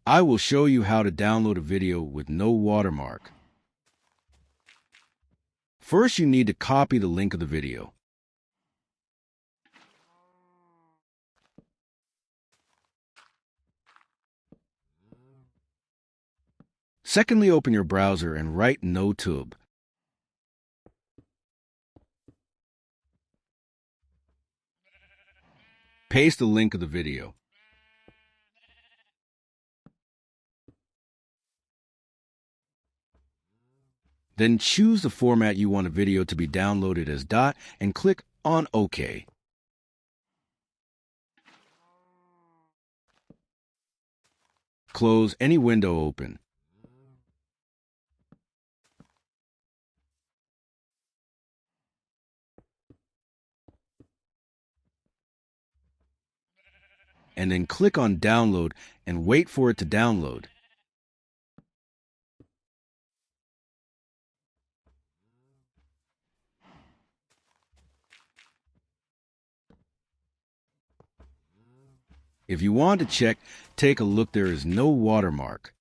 I will show you how to download a video with no watermark. First, you need to copy the link of the video. Secondly, open your browser and write NoTube. Paste the link of the video. Then choose the format you want a video to be downloaded as and click on OK. Close any window open. And then click on Download and wait for it to download. If you want to check, take a look. There is no watermark.